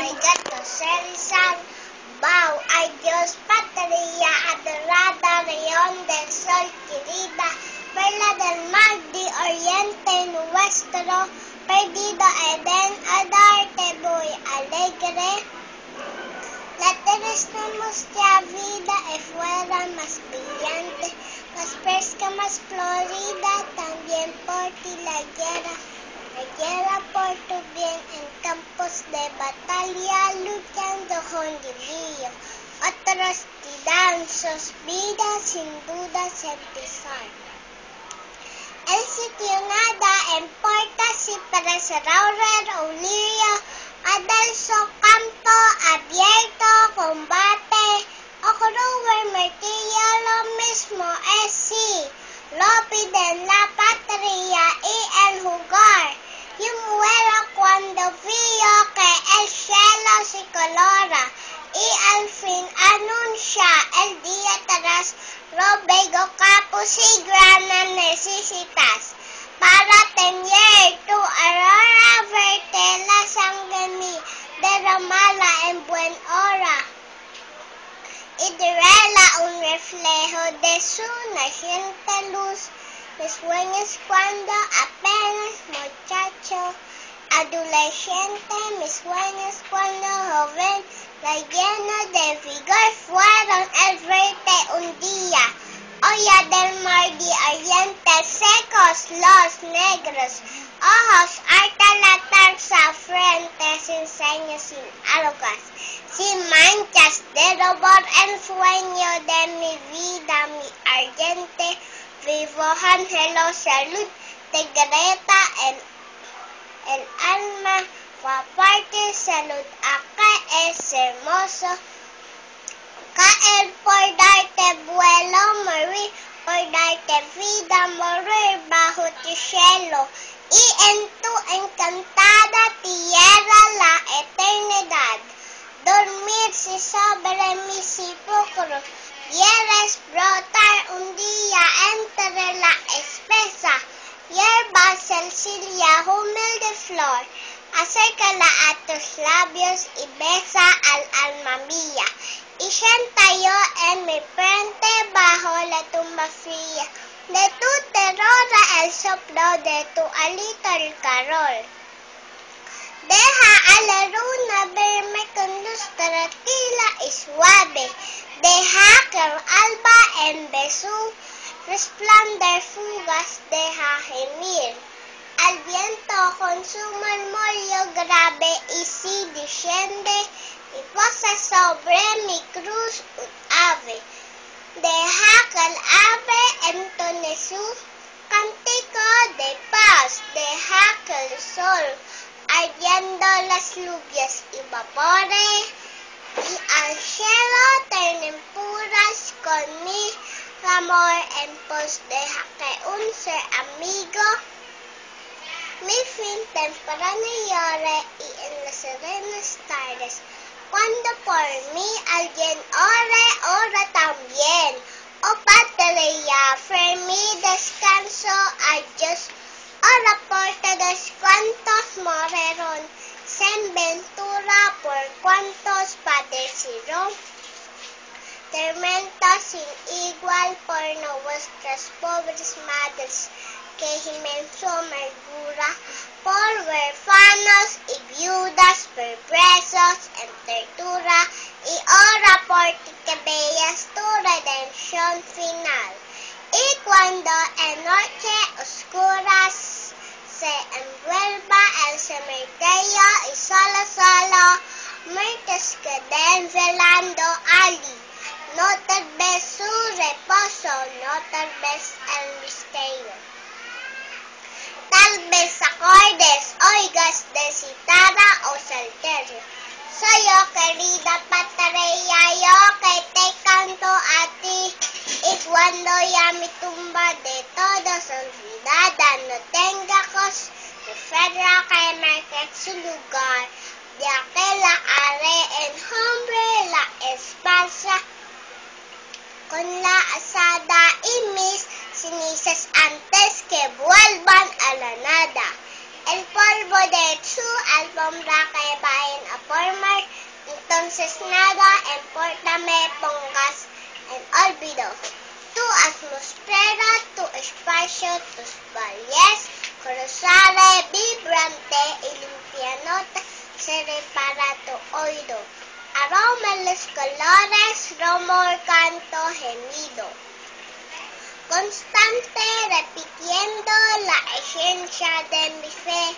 hay gato Cerizal. Bau, ay Dios, patria adorada, Rayón del sol querida, perla del mar de oriente nuestro, perdido Edén, al darte voy alegre. La terrestre nuestra vida fuera más brillante, más fresca, más florida, también por ti la guerra por tu bien en campos de batalla, luchando con guerrillo. Otros te dan sus vidas sin dudas empezar. El sitio nada importa si parecerá un lirio, adalso campo abierto, combate, o cruel martillo, lo mismo es si lo piden la patria y el jugar. Yo muero cuando veo que el cielo se colora y al fin anuncia el día tras robego capuz y grana necesitas para teñir tu aurora, verte la sangre mi derramada en buen hora y revela un reflejo de su naciente luz. Mis sueños cuando apenas muchacho, adolescente, mis sueños cuando joven, lleno de vigor fueron el verte un día, olla del mar de oriente, secos los negros ojos, harta la tarsa frente, sin señas, sin arrugas, sin manchas de rubor, el sueño de mi vida, mi ardiente, vivo anhelosa luz de Greta, el alma va parte salud, acá es hermoso, caer por darte vuelo, morir por darte vida, morir bajo tu cielo, y en tu encantada tierra la eternidad, dormirse sobre mi sepulcro, quieres brotar un día entre la espesa hierba sencilla, humilde flor, acércala a tus labios y besa al alma mía, y sienta yo en mi frente bajo la tumba fría de tu terror el soplo de tu alito el carol. Deja a la luna verme con luz tranquila y suave, deja que el alba en su resplandor fugaz deja gemir al viento con su murmullo grave, y si desciende y posa sobre mi cruz un ave, deja que el ave entone su cántico de paz, deja que el sol ardiendo las lluvias evapore y al cielo ternen puras con mi amor en pos, deja que un ser amigo mi fin temprano llore, y en las serenas tardes cuando por mí alguien ora también. Oh patria, mi descanso a Dios, ora por todos cuantos morieron, sin ventura por cuantos padecieron tormentos sin igual por nuestras pobres madres que gimen su amargura, por huérfanos y viudas, por presos en tortura, y ora por ti que veas tu redención final. Y cuando en noche oscura se envuelva el cementerio y solo muertos queden velando allí, no tal vez su reposo, no tal vez el misterio. Tal vez acordes, oigas de citada o salterio. Soy yo, querida patria, yo que te canto a ti. Y cuando ya mi tumba de todos olvidada no tenga cosa, prefiero que marque su lugar, ya que la haré en hombre la espalda con la asada y mis cenizas antes que vuelvan a la nada. El polvo de su alfombra que va en a formar, entonces nada importa, me pongas en olvido. Tu atmósfera, tu espacio, tus valles, cruzaré vibrante y limpia nota, seré para tu oído. Aroma los colores, rumor, canto, gemido. Constante repitiendo la esencia de mi fe,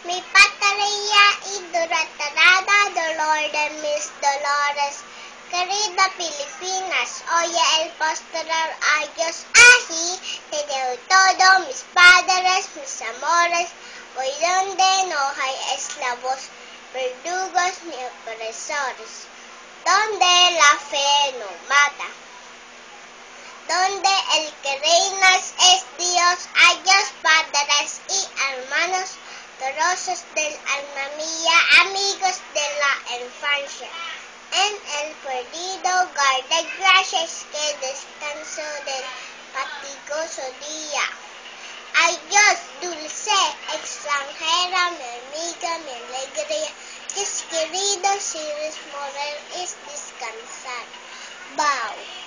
mi patria y duratarada dolor de mis dolores. Querida Filipinas, oye el posterior adiós ají, te doy todo, mis padres, mis amores, hoy donde no hay esclavos, verdugos ni opresores, donde la fe no mata, donde el que reina es Dios, adiós padres y hermanos, trozos del alma mía, amigos de la infancia. En el perdido hogar de gracias que descanso del fatigoso día. Adiós, dulce extranjera, mi amiga, mi alegría. Tus queridos Iris Morel es descansar. Bow.